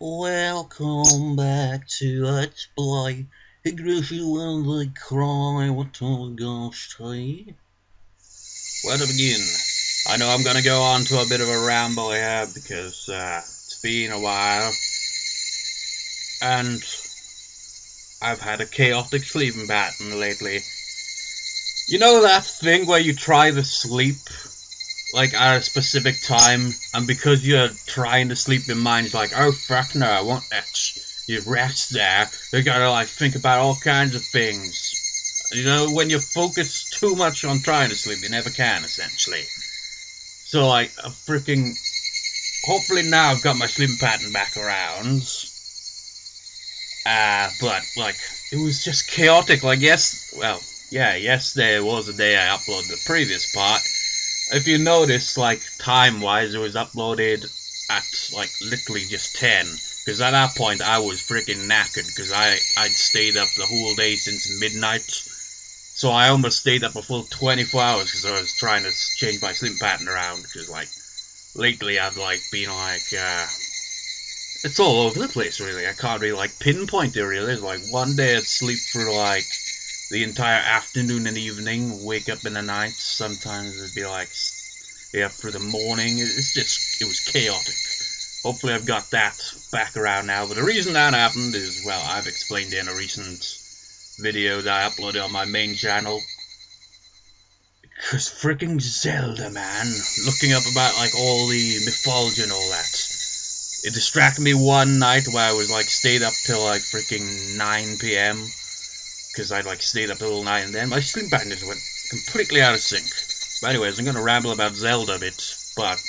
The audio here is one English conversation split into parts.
Welcome back to Let's Play Higurashi when they cry Watanagashi. Where to begin? I know I'm gonna go on to a bit of a ramble here because it's been a while and I've had a chaotic sleeping pattern lately. You know that thing where you try to sleep like at a specific time, and because you're trying to sleep, your mind's like, oh fuck no, I want that. You rest there, you gotta like think about all kinds of things. You know, when you focus too much on trying to sleep, you never can, essentially. So like, hopefully now I've got my sleeping pattern back around. But like, it was just chaotic. Like yesterday was the day I uploaded the previous part. If you notice, like, time-wise, it was uploaded at, like, literally just 10. Because at that point, I was freaking knackered, because I'd stayed up the whole day since midnight. So I almost stayed up a full 24 hours, because I was trying to change my sleep pattern around. Because, like, lately I've, like, been, like, it's all over the place, really. I can't really, like, pinpoint it, really. It's like, one day I'd sleep through, like, the entire afternoon and evening, wake up in the night. Sometimes it'd be like, yeah, through the morning. It was chaotic. Hopefully I've got that back around now. But the reason that happened is, well, I've explained it in a recent video that I uploaded on my main channel. Because freaking Zelda, man. Looking up about, like, all the mythology and all that. It distracted me one night where I was, like, stayed up till, like, freaking 9 PM. Because I'd like stayed up all night, and then my sleep pattern just went completely out of sync. But anyways, I'm gonna ramble about Zelda a bit, but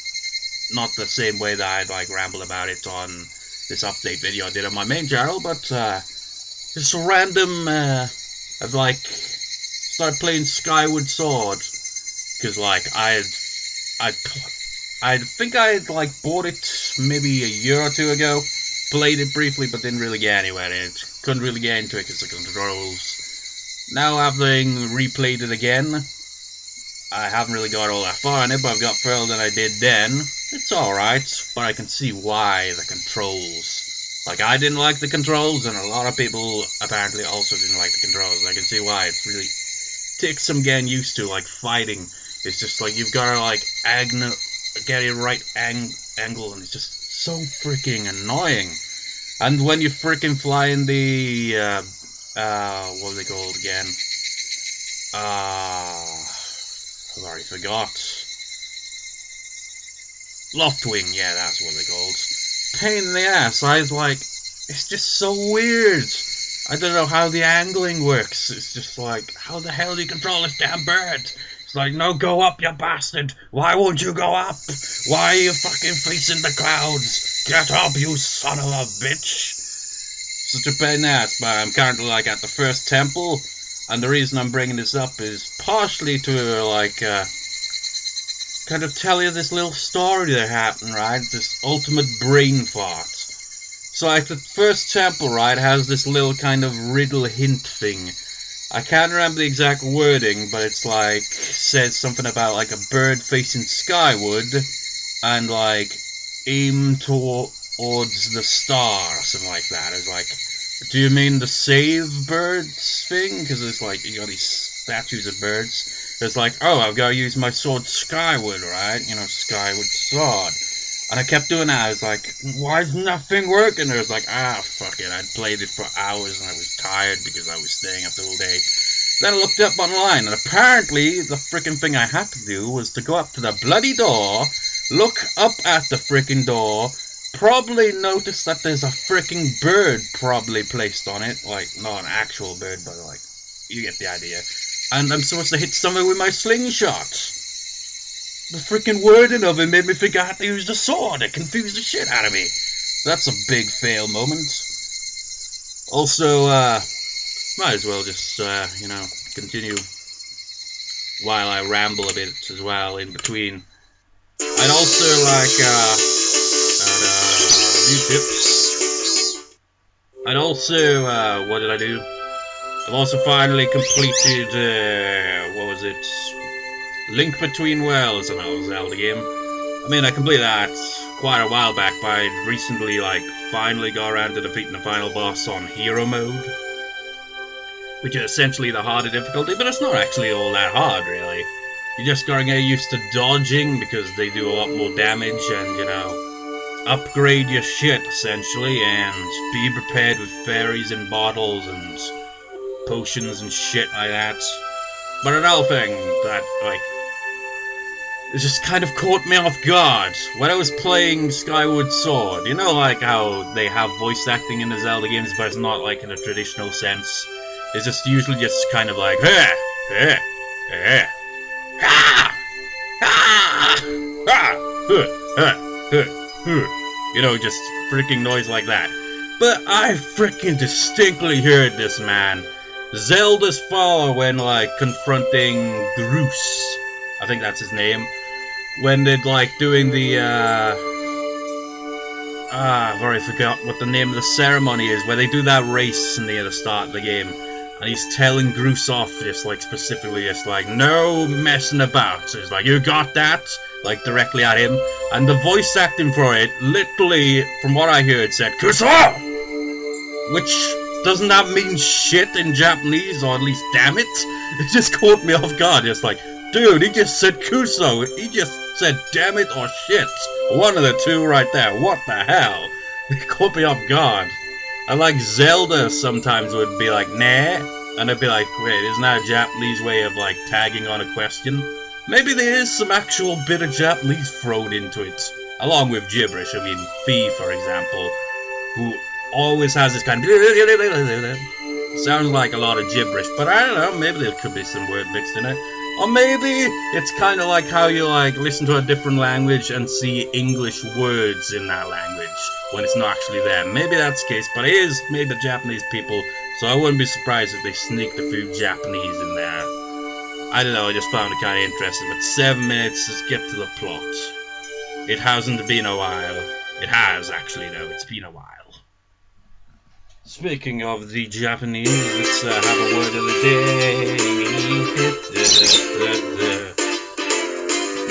not the same way that I'd like ramble about it on this update video I did on my main channel, but just random. I've like started playing Skyward Sword because like I think I had like bought it maybe a year or two ago. Played it briefly, but didn't really get anywhere in it. Couldn't really get into it because of the controls. Now, having replayed it again, I haven't really got all that far in it, but I've got further than I did then. It's alright, but I can see why the controls. Like, I didn't like the controls, and a lot of people apparently also didn't like the controls. I can see why. It really takes some getting used to, like, fighting. It's just like, you've got to, like, get it right angle, and it's just so freaking annoying. And when you freaking fly in the what are they called again? I've already forgot. Loftwing, yeah, that's what they're called. Pain in the ass. I was like, it's just so weird. I don't know how the angling works. It's just like, how the hell do you control this damn bird? Like, no, go up, you bastard! Why won't you go up? Why are you fucking facing the clouds? Get up, you son of a bitch! Such a pain in the ass, but I'm currently, like, at the first temple, and the reason I'm bringing this up is partially to, like, kind of tell you this little story that happened, right? This ultimate brain fart. So, like, the first temple, right, has this little kind of riddle hint thing. I can't remember the exact wording, but it's like, says something about like a bird facing skyward and like aim towards the star or something like that. It's like, do you mean the save birds thing? Because it's like, you got these statues of birds. It's like, oh, I've got to use my sword skyward, right? You know, skyward sword. And I kept doing that. I was like, why is nothing working? And I was like, fuck it. I'd played it for hours and I was tired because I was staying up the whole day. Then I looked up online, and apparently the frickin' thing I had to do was to go up to the bloody door, look up at the frickin' door, probably notice that there's a frickin' bird probably placed on it. Like, not an actual bird, but like, you get the idea. And I'm supposed to hit something with my slingshot. The freaking wording of it made me think I had to use the sword. It confused the shit out of me. That's a big fail moment. Also, might as well just, you know, continue while I ramble a bit as well in between. I'd also like, new tips. I'd also, what did I do? I've also finally completed, what was it? Link Between Worlds, an old Zelda game. I mean, I completed that quite a while back, but I recently, like, finally got around to defeating the final boss on hero mode, which is essentially the harder difficulty, but it's not actually all that hard, really. You just gotta get used to dodging, because they do a lot more damage, and, you know, upgrade your shit, essentially, and be prepared with fairies and bottles and potions and shit like that. But another thing that, like, it just kind of caught me off guard when I was playing Skyward Sword. You know, like how they have voice acting in the Zelda games, but it's not like in a traditional sense. It's just usually just kind of like, ha, ha, ha, ha, ha, ha, you know, just freaking noise like that. But I freaking distinctly heard this, man. Zelda's father when, like, confronting Groose. I think that's his name. When they're, like, doing the, I've already forgot what the name of the ceremony is, where they do that race near the start of the game. And he's telling Groose off, just, like, specifically, just, like, no messing about. So he's like, you got that? Like, directly at him. And the voice acting for it, literally, from what I heard, said, Kusa! Which doesn't that mean shit in Japanese, or at least damn it? It just caught me off guard. It's like, dude, he just said Kuso. He just said damn it or shit. One of the two right there. What the hell? It caught me off guard. I like Zelda sometimes would be like, nah. And I'd be like, wait, isn't that a Japanese way of, like, tagging on a question? Maybe there is some actual bit of Japanese thrown into it. Along with gibberish. I mean, Fi, for example, who always has this kind of sounds like a lot of gibberish, but I don't know, maybe there could be some word mixed in it. Or maybe it's kind of like how you, like, listen to a different language and see English words in that language when it's not actually there. Maybe that's the case, but it is made by Japanese people, so I wouldn't be surprised if they sneaked a few Japanese in there. I don't know, I just found it kind of interesting. But 7 minutes, let's get to the plot. It hasn't been a while. It has, actually, though. It's been a while. Speaking of the Japanese, let's have a word of the day.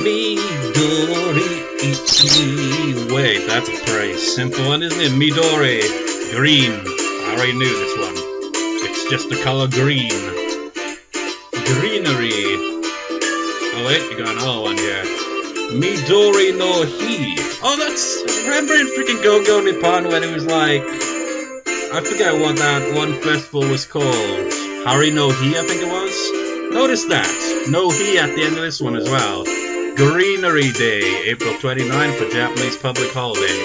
Midori. Wait, that's a pretty simple one, isn't it? Midori. Green. I already knew this one. It's just the color green. Greenery. Oh wait, you got another one here. Midori no Hi. Oh, that's... Remember in freaking Go-Go Nippon when it was like... I forget what that one festival was called. Hari no Hi, I think it was. Notice that. No Hi at the end of this one as well. Greenery Day, April 29th, a Japanese public holiday.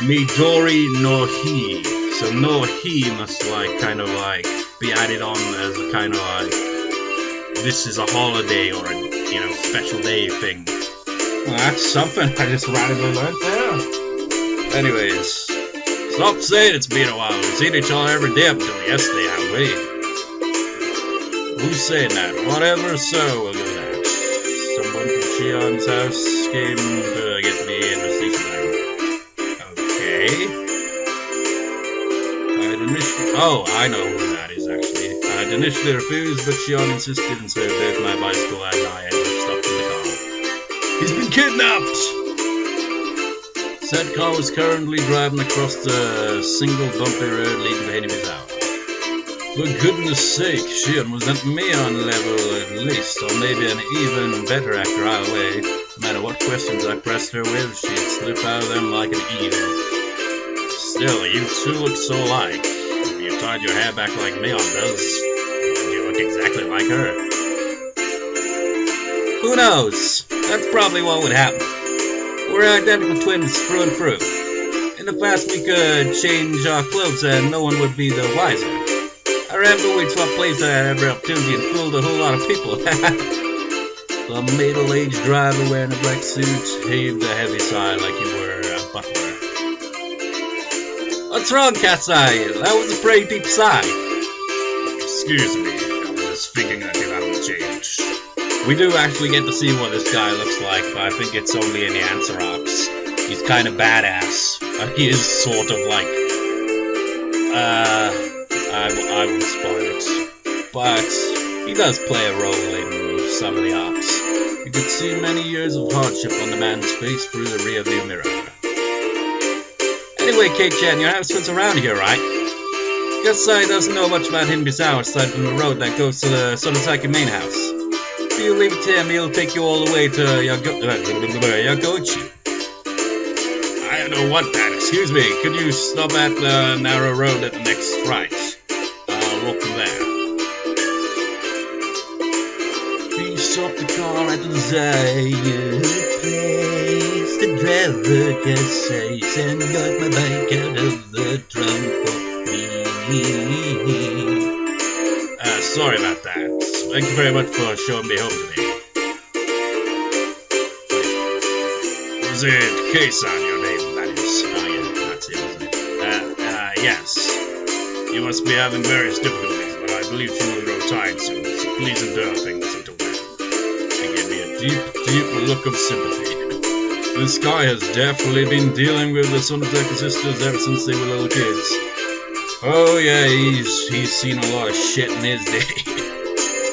Midori no Hi. So no Hi must, like, kind of, like, be added on as a kind of, like, this is a holiday or a, you know, special day thing. Well, that's something I just randomly learned there. Anyways. Stop saying it's been a while. We've seen each other every day up until yesterday, haven't we? Who's saying that? Whatever, so we'll go with that. Someone from Shion's house came to get me in the station. Okay. Oh, I know who that is, actually. I'd initially refused, but Shion insisted, and so both my bicycle and I ended up stuck in the car. He's been kidnapped! Said car was currently driving across the single bumpy road leading to Henimizao. For goodness sake, Shion was at Mion level at least, or maybe an even better actor either way. No matter what questions I pressed her with, she'd slip out of them like an eel. Still, you two look so alike. If you tied your hair back like Mion does, you look exactly like her. Who knows? That's probably what would happen. We're identical twins through and through. In the past we could change our clothes and no one would be the wiser. I remember we'd swap places at every opportunity and fooled a whole lot of people. The middle-aged driver wearing a black suit heaved a heavy sigh like you were a butler. What's wrong, Kasai? That was a pretty deep sigh. Excuse me, I was just thinking that you haven't changed. We do actually get to see what this guy looks like, but I think it's only in the answer arcs. He's kind of badass. He is sort of like... I won't spoil it. But he does play a role in of some of the arcs. You could see many years of hardship on the man's face through the rearview mirror. Anyway, Keiichi, your houseman's around here, right? Kasai doesn't know much about Higurashi aside from the road that goes to the Satoko main house. If you leave it to him, he'll take you all the way to Yagochi. I don't want that. Excuse me, could you stop at the narrow road at the next right? I'll walk from there. He stopped the car at the desired place. The driver Kasai and got my bike out of the trunk for me. Sorry about that. Thank you very much for showing me home today. Was it Keisan, your name, that is? Oh yeah, that's it, wasn't it? Yes. You must be having various difficulties, but I believe you will grow tired soon, so please endure things until then. He gave me a deep, deep look of sympathy. This guy has definitely been dealing with the Satoko sisters ever since they were little kids. Oh yeah, he's seen a lot of shit in his day.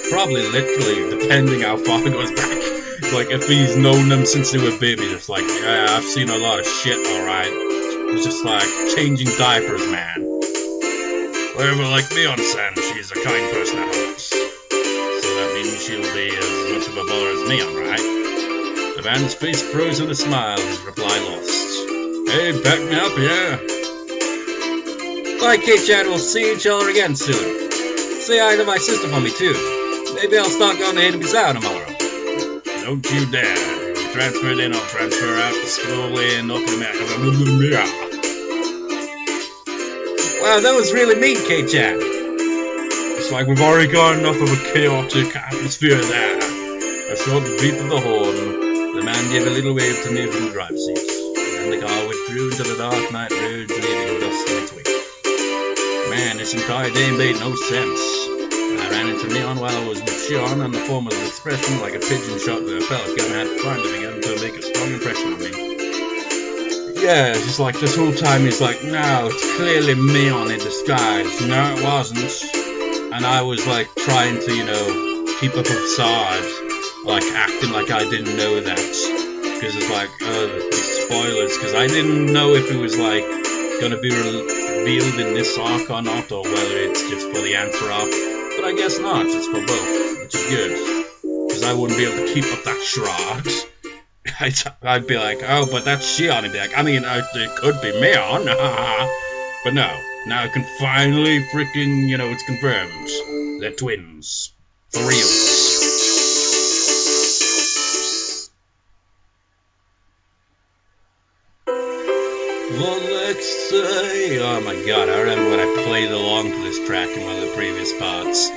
Probably literally, depending how far it goes back. Like, if he's known them since they were babies, it's like, yeah, I've seen a lot of shit, alright. It's just like changing diapers, man. However, like Mion-san, she's a kind person at heart. So that means she'll be as much of a bother as Mion, right? The man's face froze in a smile, his reply lost. Hey, back me up, yeah? Bye, Keiichi, we'll see each other again soon. Say hi to my sister for me, too. Maybe I'll start going to Higurashi tomorrow. Don't you dare. If you transfer it in, I'll transfer out the school in Okinawa. Wow, that was really mean, Keiichi. It's like we've already got enough of a chaotic atmosphere there. A short beep of the horn. The man gave a little wave to me from the driver's seat. And then the car withdrew into the dark night road, leaving dust in its wake. Man, this entire day made no sense. I ran into Mion while I was with Shion, and the form was an expression like a pigeon shot with a pellet gun. I had to find him again to make a strong impression on me. Yeah, it's just like this whole time he's like, no, it's clearly Mion in disguise. No, it wasn't. And I was like trying to, you know, keep up a facade, like acting like I didn't know that. Because it's like, these spoilers, because I didn't know if it was like gonna be revealed in this arc or not, or whether it's just for the answer arc. But I guess not, it's for both, which is good. Because I wouldn't be able to keep up that charade. I'd be like, oh, but that's Shion, and be like, I mean, it could be Mion. But no, now I can finally freaking, you know, it's confirmed. They're twins. For real. Oh my god, I remember when I played along to this track in one of the previous parts.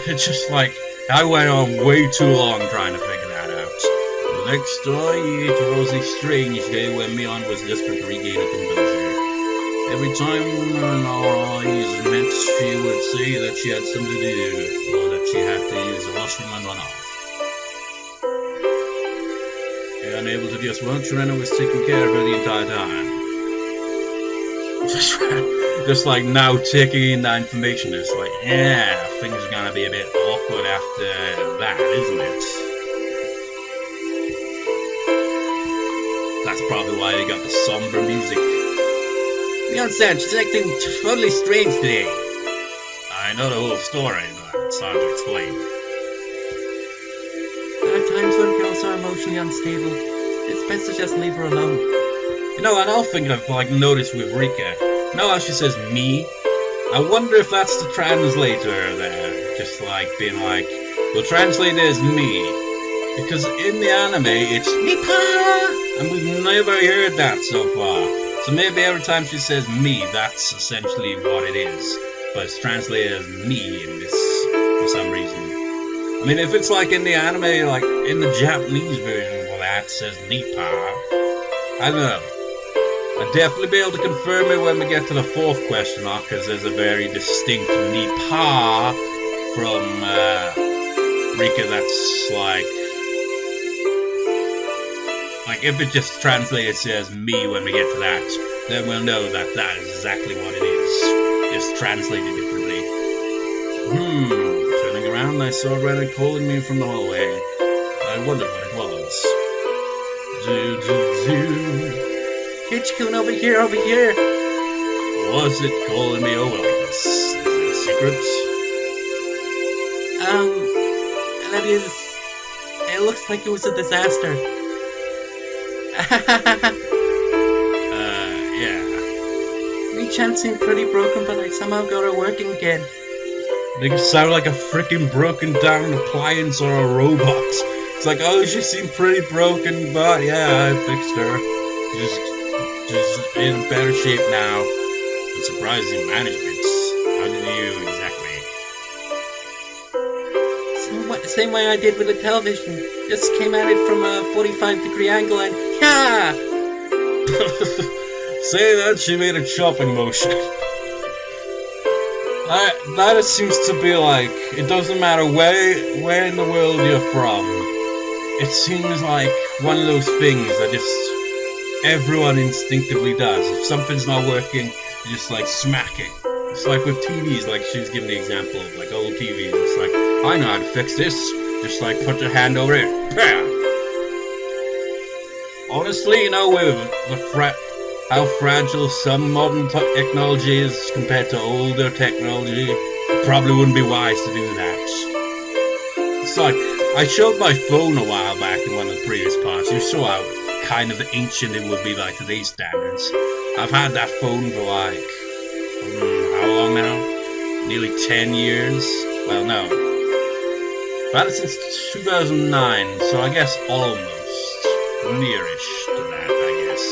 It's just like, I went on way too long trying to figure that out. The next day, it was a strange day when Mion was desperate to regain her composure. Every time our eyes met, she would say that she had something to do, or that she had to use the washroom and run off. Unable to guess what, Rena was taking care of her the entire time. Just like now taking in that information, it's like, yeah, things are gonna be a bit awkward after that, isn't it? That's probably why they got the somber music. Mion said she's acting totally strange today. I know the whole story, but it's hard to explain. There are times when girls are emotionally unstable. It's best to just leave her alone. You know, another thing I've like noticed with Rika, you know how she says me? I wonder if that's the translator there, just like being like, we'll translate it as me. Because in the anime, it's Nipa! And we've never heard that so far. So maybe every time she says me, that's essentially what it is. But it's translated as me in this, for some reason. I mean, if it's like in the anime, like in the Japanese version, well, that says Nipa. I don't know. I'll definitely be able to confirm it when we get to the fourth question mark, because there's a very distinct Nipa from Rika that's like if it just translates as me when we get to that, then we'll know that that is exactly what it is. Just translated differently. Turning around and I saw Rena calling me from the hallway. I wondered what it was. Keiichi-kun, over here, over here. Was it calling me over like this? Is it a secret? That is... It looks like it was a disaster. Yeah. Mion seemed pretty broken, but I somehow got her working again. Make it sound like a freaking broken down appliance or a robot. It's like, oh, she seemed pretty broken, but yeah, I fixed her. Just in better shape now. I'm surprised you managed it. How did you exactly? Same way I did with the television. Just came at it from a 45-degree angle and yeah! Say that, she made a chopping motion. That seems to be like, it doesn't matter where in the world you're from. It seems like one of those things that just everyone instinctively does. If something's not working, you just like smack it. It's like with TVs, like she was giving the example of like old TVs. It's like, I know how to fix this. Just like put your hand over it. Honestly, you know, with how fragile some modern technology is compared to older technology, it probably wouldn't be wise to do that. It's like, I showed my phone a while back in one of the previous parts. You saw how kind of ancient it would be by today's standards. I've had that phone for like, how long now? Nearly 10 years? Well, no. I've had it since 2009, so I guess almost. Nearish to that, I guess.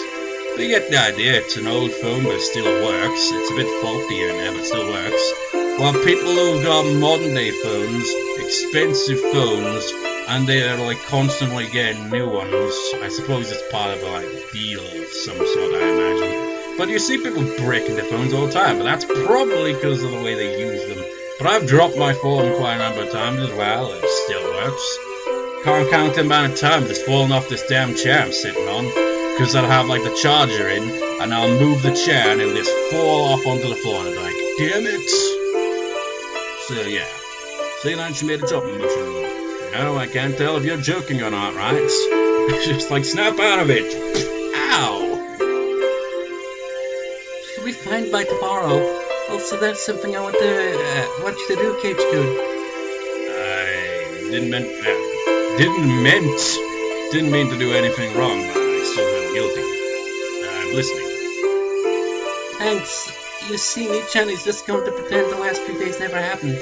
But you get the idea. It's an old phone, but it still works. It's a bit faulty here and there, but it still works. While people who've got modern day phones, expensive phones, and they're like constantly getting new ones, I suppose it's part of a like deal of some sort, I imagine. But you see people breaking their phones all the time, but that's probably because of the way they use them. But I've dropped my phone quite a number of times as well, and it still works. Can't count the amount of times it's fallen off this damn chair I'm sitting on, because I'll have like the charger in, and I'll move the chair, and it'll just fall off onto the floor, and I'll be like, damn it! So yeah, see that she made a chopping motion. No, I can't tell if you're joking or not, right? It's just like, snap out of it! Ow! Should be fine by tomorrow. Also, there's something I want you to do, Keiichi-kun. I didn't mean to do anything wrong, but I still feel guilty. I'm listening. Thanks. You see, Mion is just going to pretend the last few days never happened.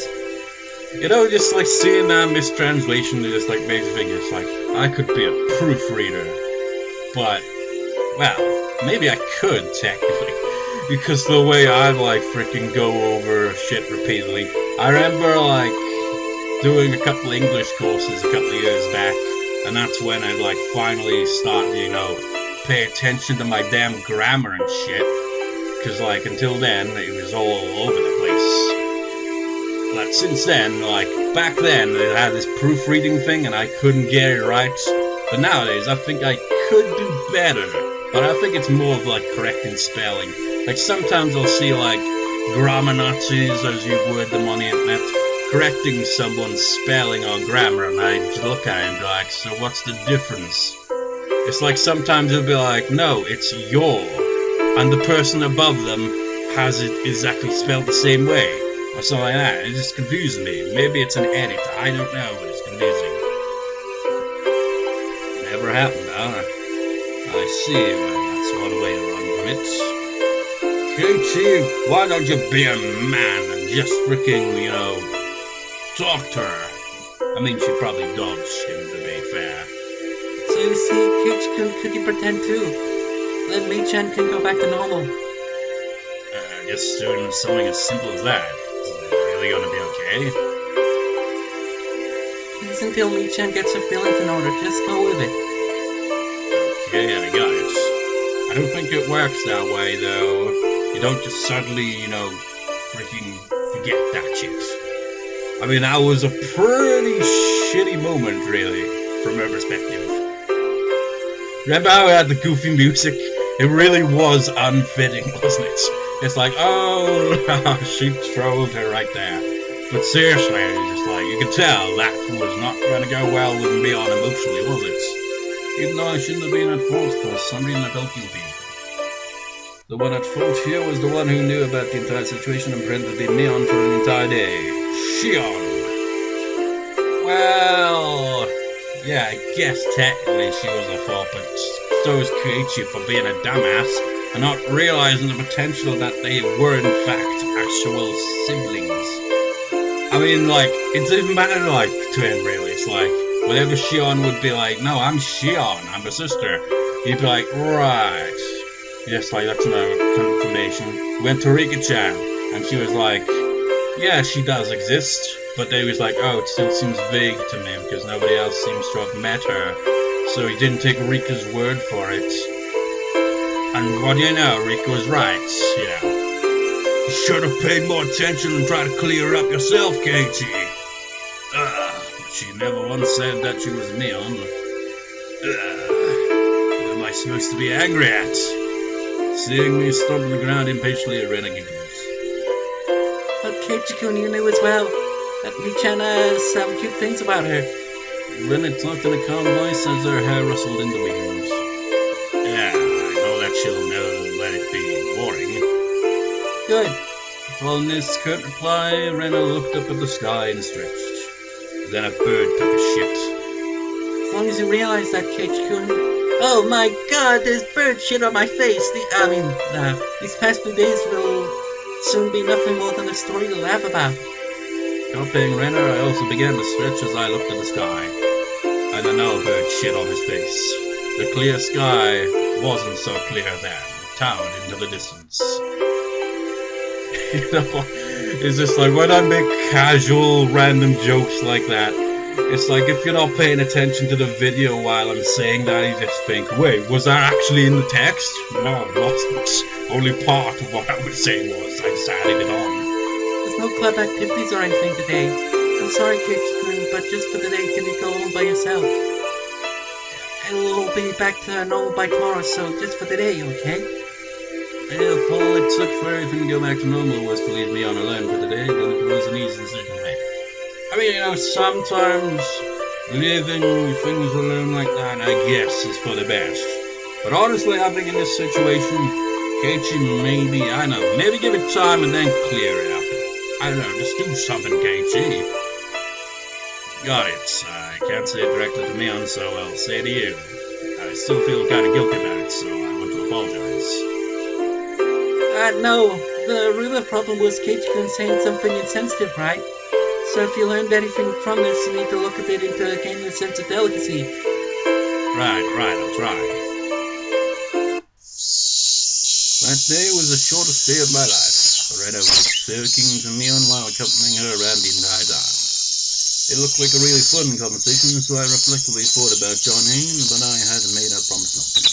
You know, just like seeing that mistranslation, it just like makes me think it's like, I could be a proofreader. But, well, maybe I could, technically. Because the way I'd like freaking go over shit repeatedly. I remember like doing a couple English courses a couple of years back, and that's when I'd like finally start, you know, pay attention to my damn grammar and shit. Because like until then it was all over the place. But since then, like back then, they had this proofreading thing and I couldn't get it right. But nowadays I think I could do better. But I think it's more of like correcting spelling. Like sometimes I'll see like grammar Nazis, as you would them on the internet, correcting someone's spelling or grammar, and I just look at it and be like, so what's the difference? It's like sometimes it'll be like, no, it's your, and the person above them has it exactly spelled the same way, or something like that. It just confuses me. Maybe it's an edit, I don't know, but it's confusing. Never happened, huh? I see, well, that's one way to run from it. Keiichi, why don't you be a man and just freaking, you know, talk to her? I mean, she probably dodged him, to be fair. So you see, Keiichi-kun, could you pretend too? Then Mion can go back to normal. Just doing something as simple as that. Is it really gonna be okay? Please, until Mion gets her feelings in order, just go with it. Okay, I got it. I don't think it works that way, though. You don't just suddenly, you know, freaking forget that shit. I mean, that was a pretty shitty moment, really, from her perspective. Remember how it had the goofy music? It really was unfitting, wasn't it? It's like, oh, she trolled her right there. But seriously, just like, you could tell that was not going to go well with Mion emotionally, was it? Even though I shouldn't have been at fault for some reason I felt guilty. The one at fault here was the one who knew about the entire situation and pretended to be Mion for an entire day. Shion! Well, yeah, I guess technically she was at fault, but so was Keiichi for being a dumbass and not realizing the potential that they were in fact actual siblings. I mean, like, it doesn't matter, like, to him, really. It's like, whenever Shion would be like, no, I'm Shion, I'm her sister, he'd be like, right. Just like, that's another confirmation. Went to Rika-chan, and she was like, yeah, she does exist, but they was like, oh, it still seems vague to me, because nobody else seems to have met her, so he didn't take Rika's word for it. And what do you know, Rika was right, you know. You should have paid more attention and tried to clear up yourself, Keiichi. She never once said that she was Mion. What am I supposed to be angry at? Seeing me stomping the ground impatiently, Rena giggles. But Keiichi-kun, you knew as well that Michan has some cute things about her. Rena talked in a calm voice as her hair rustled in the wind. Yeah, I know that she'll never let it be boring. Good. Following this curt reply, Rena looked up at the sky and stretched. Then a bird took a shit. As long as you realize that, Keiichi-kun. Oh my god, there's bird shit on my face. These past few days will soon be nothing more than a story to laugh about. Copying Rena, I also began to stretch as I looked at the sky. And another bird shit on his face. The clear sky wasn't so clear then, towered into the distance. You know, it's just like when I make casual, random jokes like that, it's like if you're not paying attention to the video while I'm saying that, you just think, wait, was that actually in the text? No, it wasn't. Only part of what I was saying was. I just added it on. There's no club activities or anything today. I'm sorry, Keiichi-kun, but just for today, can you go home by yourself? It'll all be back to normal by tomorrow, so just for today, okay? If all it took for everything to go back to normal was to leave me on alone for today, then it was an easy decision to make. I mean, you know, sometimes leaving things alone like that, I guess, is for the best. But honestly, I think in this situation, Keiichi maybe give it time and then clear it up. I don't know, just do something, Keiichi. Got it. I can't say it directly to Mion, so I'll say it to you. I still feel kind of guilty about it, so I want to apologize. No. The real problem was Keiichi-kun saying something insensitive, right? So if you learned anything from this, you need to look a bit into gaining a sense of delicacy. Right, I'll try. That day was the shortest day of my life. Rena was talking to Mion while accompanying her around the entire time. It looked like a really fun conversation, so I reflectively thought about joining, but I had made a promise not to.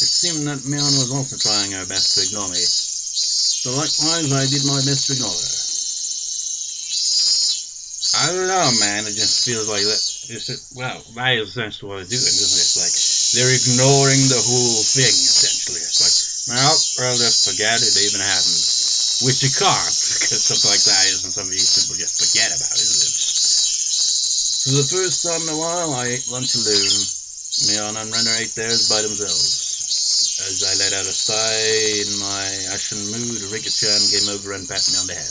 It seemed that Mion was also trying her best to ignore me, so likewise I did my best to ignore her. I don't know, man, it just feels like that. That is essentially what they're doing, isn't it? It's like, they're ignoring the whole thing, essentially. It's like, well, just forget it even happened. Which you can't, because something like that isn't something you simply just forget about, is it? For the first time in a while, I ate lunch alone. Mion and Rena ate theirs by themselves. As I let out a sigh in my ashen mood, Rika-chan came over and patted me on the head.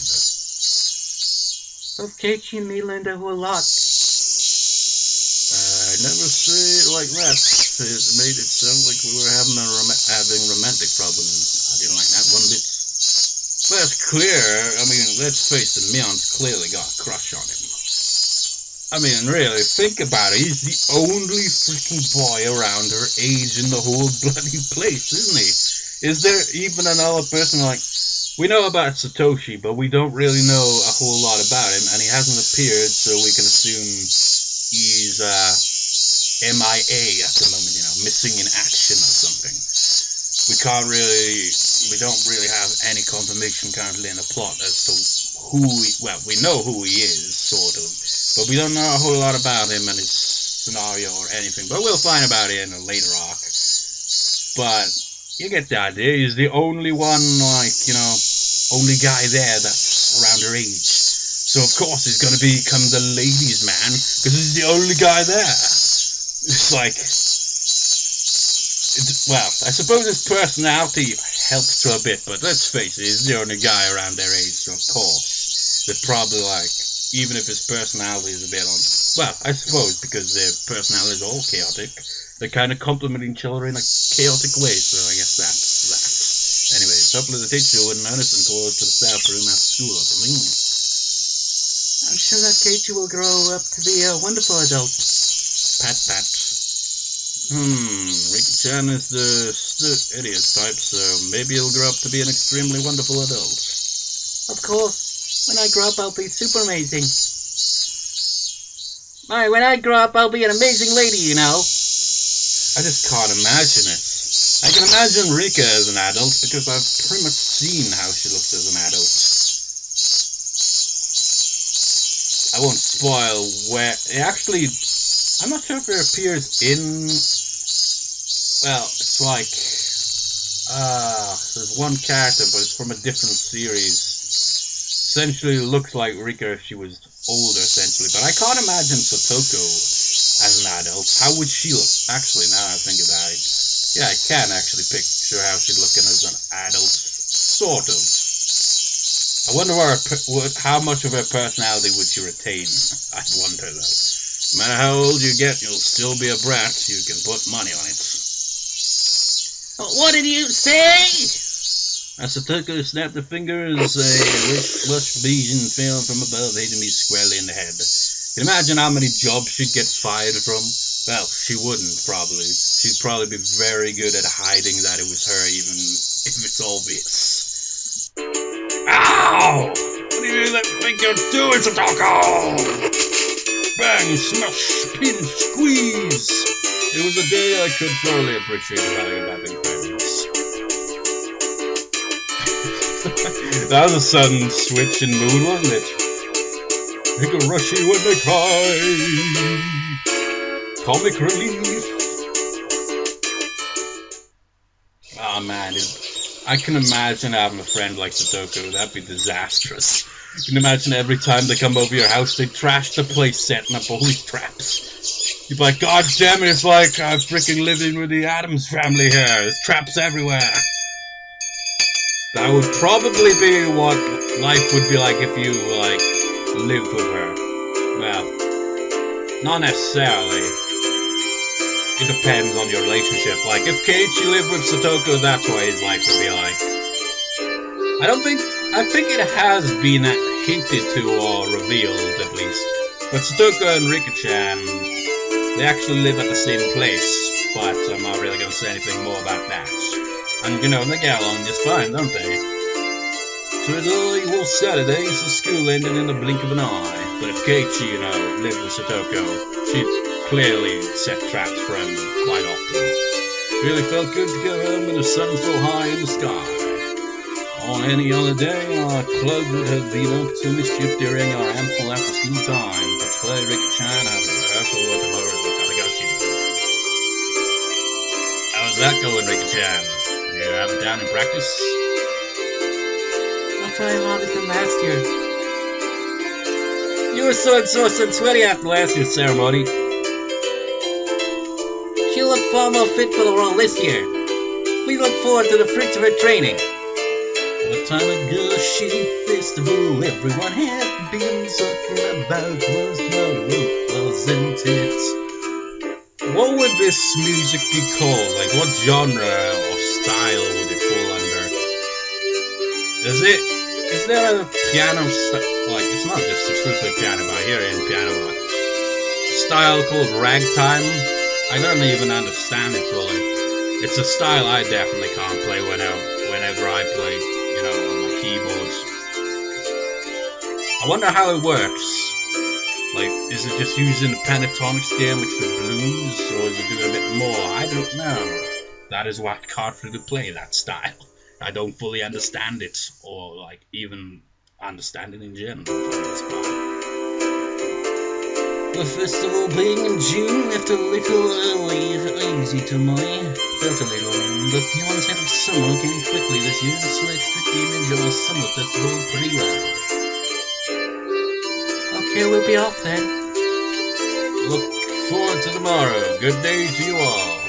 Both Keiichi and me learned a whole lot. I never say it like that. It made it sound like we were having romantic problems. I didn't like that one bit. That's clear. I mean, let's face it, Mion's clearly got a crush on him. I mean, really, think about it. He's the only freaking boy around her age in the whole bloody place, isn't he? Is there even another person like... We know about Satoshi, but we don't really know a whole lot about him, and he hasn't appeared, so we can assume he's MIA at the moment, you know, missing in action or something. We don't really have any confirmation currently in the plot as to we know who he is, sort of, but we don't know a whole lot about him and his scenario or anything, but we'll find about it in a later arc. But you get the idea, he's the only one, like, you know, only guy there that's around her age. So of course he's gonna become the ladies' man, because he's the only guy there. It's like, well, I suppose his personality helps to a bit, but let's face it, he's the only guy around their age, so of course, they're probably like, even if his personality is a bit on, well, I suppose because their personalities are all chaotic, they kind of complement each other in a chaotic way, so I guess that's that. Anyway, hopefully the teacher wouldn't notice and call us to the staff room at school or something. I'm sure that Keiichi will grow up to be a wonderful adult. Pat, pat. Rika-chan is the idiot type, so maybe he'll grow up to be an extremely wonderful adult. Of course. When I grow up, I'll be super amazing. Alright, when I grow up, I'll be an amazing lady, you know. I just can't imagine it. I can imagine Rika as an adult because I've pretty much seen how she looks as an adult. I won't spoil where... Actually, I'm not sure if it appears in... Well, it's like... there's one character, but it's from a different series. Essentially, it looks like Rika if she was older, essentially. But I can't imagine Satoko as an adult. How would she look? Actually, now I think about it. Yeah, I can actually picture how she's looking as an adult. Sort of. I wonder how much of her personality would she retain? I wonder, though. No matter how old you get, you'll still be a brat. You can put money on it. What did you say? As Satoko snapped her fingers, a rich, lush vision fell from above, hitting me squarely in the head. Can you imagine how many jobs she'd get fired from? Well, she wouldn't, probably. She'd probably be very good at hiding that it was her, even if it's obvious. Ow! What do you think you're doing, Satoko? Bang, smash, pinch, squeeze! It was a day I could thoroughly appreciate the value of having friends. That was a sudden switch in mood, wasn't it? Higurashi when they cry. Comic relief. Oh man, I can imagine having a friend like Satoko. That'd be disastrous. You can imagine every time they come over your house, they trash the place, setting up all these traps. You'd be like, God damn it, it's like I'm freaking living with the Addams family here. There's traps everywhere. That would probably be what life would be like if you, like, lived with her. Well, not necessarily. It depends on your relationship. Like, if Keiichi lived with Satoko, that's what his life would be like. I think it has been hinted to or revealed, at least. But Satoko and Rika-chan, they actually live at the same place. But I'm not really going to say anything more about that. And, you know, they get along just fine, don't they? So it's all Saturday, so school ended in the blink of an eye. But if Keiichi, you know, lived with Satoko, she'd clearly set traps for him quite often. Really felt good to go home with the sun so high in the sky. On any other day, our club would have been up to mischief during our ample after-school time. But today, Rika-chan had a rehearsal with tomorrow at Watanagashi. How's that going, Rika-chan? You have it down in practice? I'll try harder than last year. You were so exhausted and sweaty after last year's ceremony. She'll look far more fit for the role this year. We look forward to the fruits of her training. Watanagashi Festival, everyone had been talking about was tomorrow, wasn't it? What would this music be called? Like, what genre or style would it fall under? Is there a piano like, it's not just exclusively piano, but I hear it in piano, style called ragtime? I don't even understand it fully. It's a style I definitely can't play whenever I play, you know, on my keyboards. I wonder how it works. Like, is it just using the pentatonic scale mixed with blues, or is it doing a bit more? I don't know. That is why I can't really play that style. I don't fully understand it, or like even understand it in general for this part. The festival being in June left a little early, easy to me. Felt a little, but the onset of summer came quickly this year, so I quickly enjoyed the summer festival pretty well. Okay, we'll be off then. Look forward to tomorrow. Good day to you all.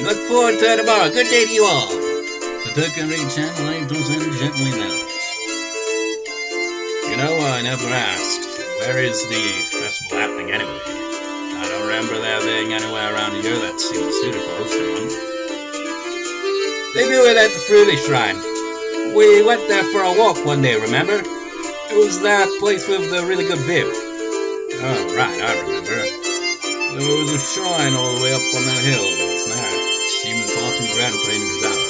Look forward to tomorrow. Good day to you all. Satoko and Rika, ladies and gentlemen. You know, I never asked, where is the festival happening anyway? I don't remember there being anywhere around here that seems suited for hosting one. They do it at the Fruity Shrine. We went there for a walk one day, remember? It was that place with the really good view. Oh, right, I remember. There was a shrine all the way up on that hill, wasn't there? It seemed far too grand for enemies out.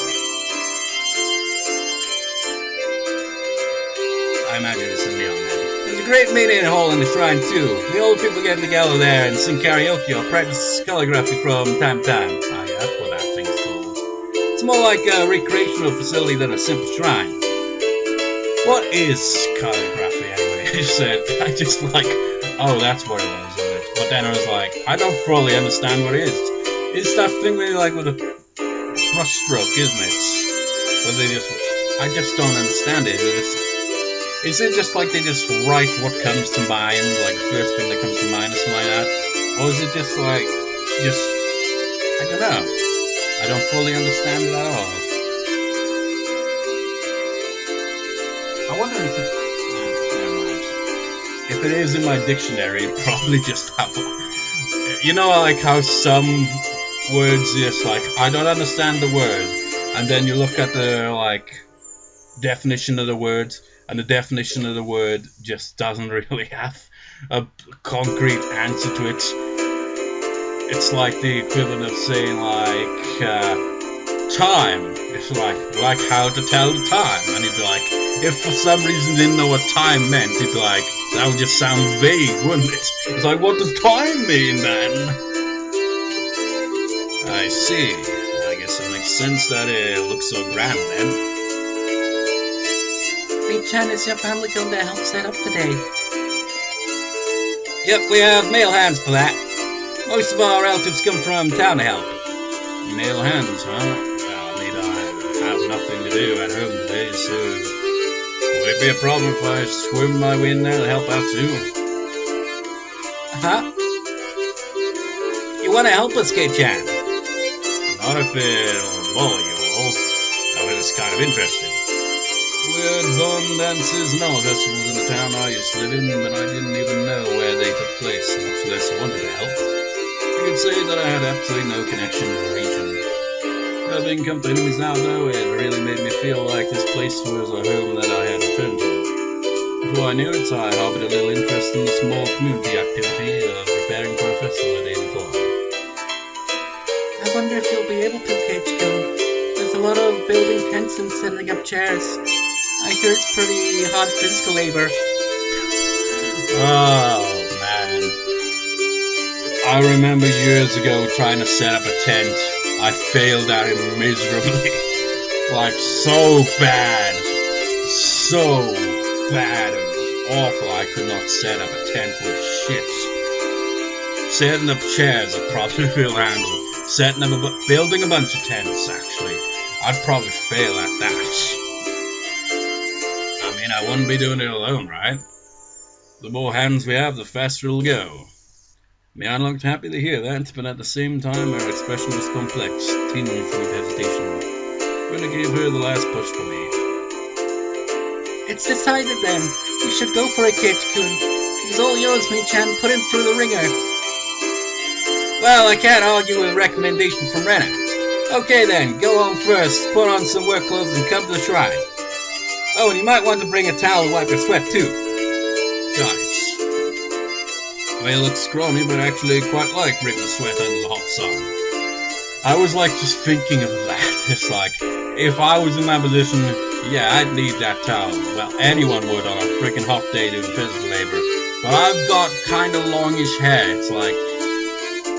I imagine it's in Mion then. There's a great meeting hall in the shrine too. The old people get together there and sing karaoke or practice calligraphy from time to time. Ah, yeah, that's what that thing's called. It's more like a recreational facility than a simple shrine. What is calligraphy anyway? He said. I just like, oh, that's what it was, isn't it? But then I was like, I don't fully understand what it is. It's that thing they like with a brush stroke, isn't it? But I just don't understand it. Is it just like they just write what comes to mind, like the first thing that comes to mind or something like that? Or is it just like, I don't know. I don't fully understand it at all. I wonder if never mind. If it is in my dictionary, it probably just have, you know, like how some words just like, I don't understand the word, and then you look at the, like, definition of the words, and the definition of the word just doesn't really have a concrete answer to it. It's like the equivalent of saying like time. It's like how to tell the time, and you'd be like, if for some reason you didn't know what time meant, you'd be like, that would just sound vague, wouldn't it? It's like, what does time mean then? I see. I guess it makes sense that it looks so grand then. Hey Chan, is your family going to help set up today? Yep, we have male hands for that. Most of our relatives come from town to help. Male hands, huh? Well, I have nothing to do at home today, so would it be a problem if I swim my way in there to help out too? Huh? You want to help us, Kei-chan? Not if it'll bother you all. That was kind of interesting. Weird bum dances and all festivals in the town I used to live in, but I didn't even know where they took place, much less wanted to help. You could say that I had absolutely no connection to the region. Having come to enemies now, though, it really made me feel like this place was a home that I had returned to. Before I knew it, I harbored a little interest in the small community activity of preparing for a festival the day before. I wonder if you'll be able to, Keiichi-kun. There's a lot of building tents and setting up chairs. I hear it's pretty hard physical labor. Oh, man. I remember years ago trying to set up a tent. I failed at it miserably. Like, so bad. So bad. It was awful. I could not set up a tent with shit. Setting up chairs I probably will handle. Building a bunch of tents, actually. I'd probably fail at that. I wouldn't be doing it alone, right? The more hands we have, the faster it'll go. Mion looked happy to hear that, but at the same time her expression was complex, tinged with hesitation. Rena gave her the last push for me. It's decided then. You should go for it, Keiichi-kun. He's all yours, Mi-chan. Put him through the ringer. Well, I can't argue with a recommendation from Rena. Okay then, go on first, put on some work clothes and come to the shrine. Oh, and you might want to bring a towel to wipe your sweat too. Guys. I may look scrawny, but I actually quite like breaking the sweat under the hot sun. I was like just thinking of that. It's like, if I was in that position, yeah, I'd need that towel. Well, anyone would on a freaking hot day doing physical labor. But I've got kind of longish hair. It's like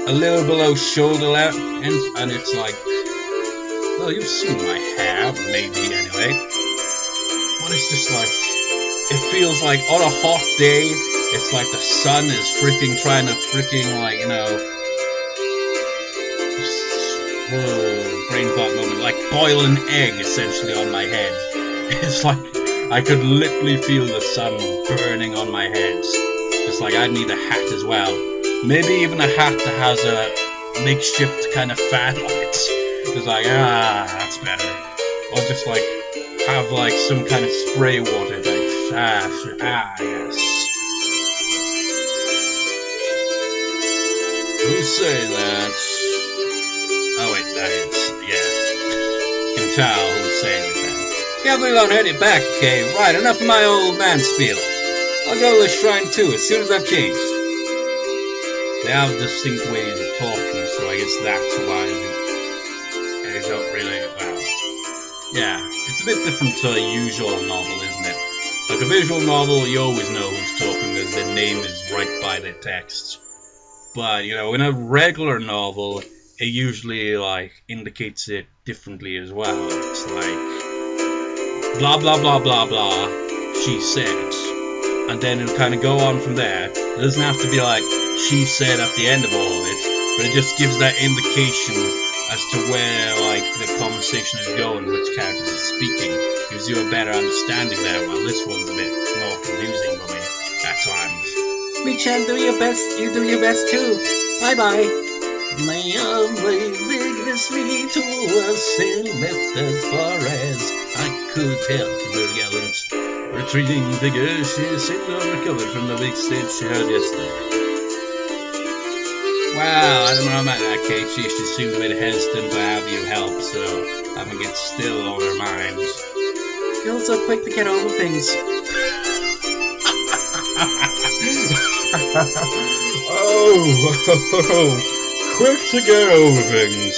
a little below shoulder length, and it's like, well, you've seen my hair, maybe anyway. But it's just like, it feels like on a hot day, it's like the sun is freaking trying to freaking, like, you know, brain thought moment, like boil an egg essentially on my head. It's like I could literally feel the sun burning on my head. Just like I'd need a hat as well. Maybe even a hat that has a makeshift kind of fan on it. It's like, that's better. Or just like have like some kind of spray water, like yes. Who's saying that? Oh wait, that is, yeah. Can tell who's saying it then. Can't believe I'm headed back, okay? Right, enough of my old man spiel. I'll go to the shrine too as soon as I've changed. They have distinct ways of talking, so I guess that's why they don't really, well, yeah, it's a bit different to a usual novel, isn't it? Like a visual novel, you always know who's talking because their name is right by the text. But, you know, in a regular novel, it usually, like, indicates it differently as well. It's like, blah, blah, blah, blah, blah, she said. And then it'll kind of go on from there. It doesn't have to be like, she said at the end of all of it, but it just gives that indication as to where, like, the conversation is going, which characters are speaking. Gives you a better understanding there, while this one's a bit more confusing for me at times. Michan, do your best. You do your best too. Bye-bye. My arm lay vigorously to us and left as far as I could tell the gallant. Retreating figure, she seemed to have recovered from the weak state she had yesterday. Well, I don't know about that, Keiichi. She seemed a bit hesitant to have you help, so having it still on her mind. You're so quick to get over things. Oh, quick to get over things.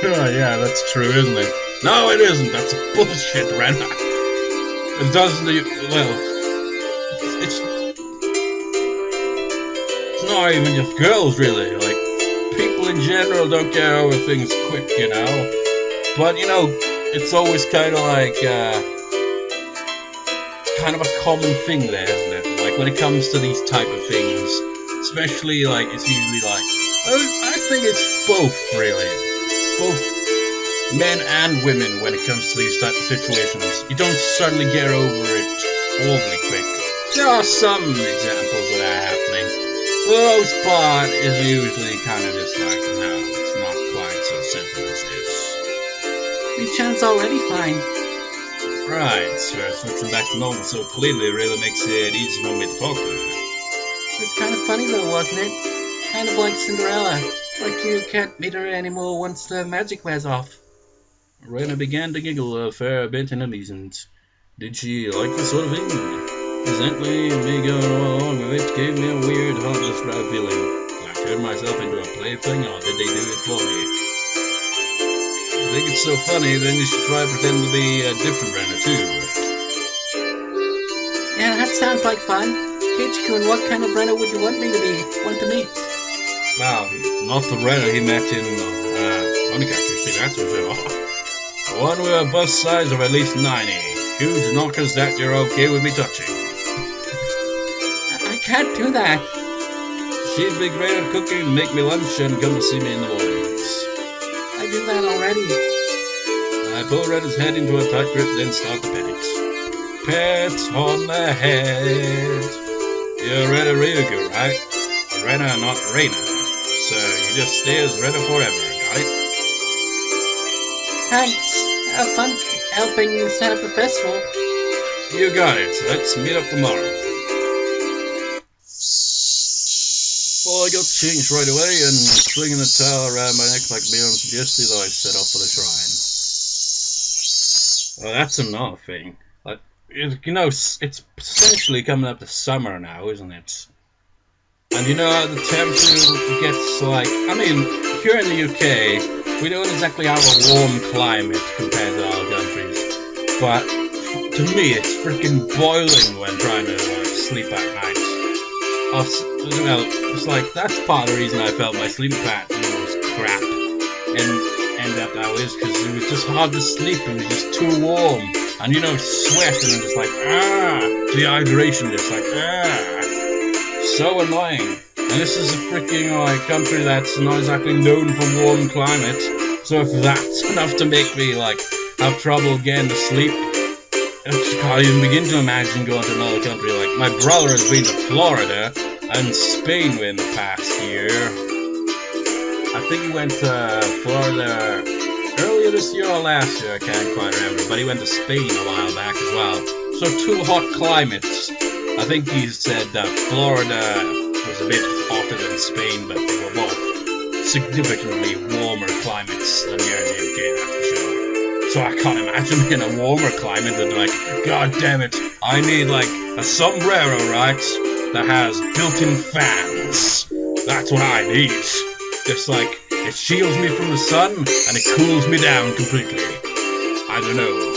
Oh, yeah, that's true, isn't it? No, it isn't. That's bullshit, Rena. It doesn't, well, it's not even just girls, really. Like, people in general don't get over things quick, you know? But, you know, it's always kind of like, it's kind of a common thing there, isn't it? Like, when it comes to these type of things, especially, like, it's usually like, I think it's both, really. Both men and women when it comes to these type of situations. You don't suddenly get over it awfully quick. There are some examples of that happening. For the most part, it's usually kind of just like, no, it's not quite so simple as this. Michan's already fine. Right, so switching back to normal so clearly really makes it easy for me to talk to her. It's kind of funny though, wasn't it? Kind of like Cinderella. Like you can't meet her anymore once the magic wears off. Rena began to giggle a fair bit in amusement. Did she like this sort of thing? Presently, me going along with it gave me a weird, hard-to-describe feeling. Did I turn myself into a plaything, or did they do it for me? I think it's so funny, then you should try to pretend to be a different Rena, too. Yeah, that sounds like fun. Keiichi-kun, what kind of Rena would you want me to be? Want to meet? Well, not the Rena he met in Watanagashi, that's for sure. One with a bust size of at least 90. Huge knockers that you're okay with me touching. I can't do that. She'd be great at cooking and make me lunch and come to see me in the mornings. I do that already. I pull Rena's head into a tight grip, then start to pet it. Pet on the head. You're Rena Ryugu, right? Rena, not Rena. So you just stay as Rena forever, got it? Thanks. Have fun helping set up the festival. You got it. Let's meet up tomorrow. Well, I got changed right away and swinging the towel around my neck like Mion suggested, I set off for the shrine. Well, that's another thing. Like, you know, it's essentially coming up to summer now, isn't it? And you know how the temperature gets like, I mean, here in the UK, we don't exactly have a warm climate compared to other countries. But to me, it's freaking boiling when trying to sleep at night. You know, it's like, that's part of the reason I felt my sleeping pattern was crap. And that was because it was just hard to sleep, it was just too warm. And you know, sweat and just like, dehydration, just like, so annoying. And this is a freaking country that's not exactly known for warm climate. So if that's enough to make me like have trouble getting to sleep, I just can't even begin to imagine going to another country. Like, my brother has been to Florida and Spain in the past year. I think he went to Florida earlier this year or last year, I can't quite remember, but he went to Spain a while back as well. So 2 hot climates. I think he said that Florida was a bit hotter than Spain, but they were both significantly warmer climates than here in the UK, that's for sure. So I can't imagine being a warmer climate and like, god damn it, I need like a sombrero, right, that has built-in fans. That's what I need. Just like, it shields me from the sun and it cools me down completely. I don't know.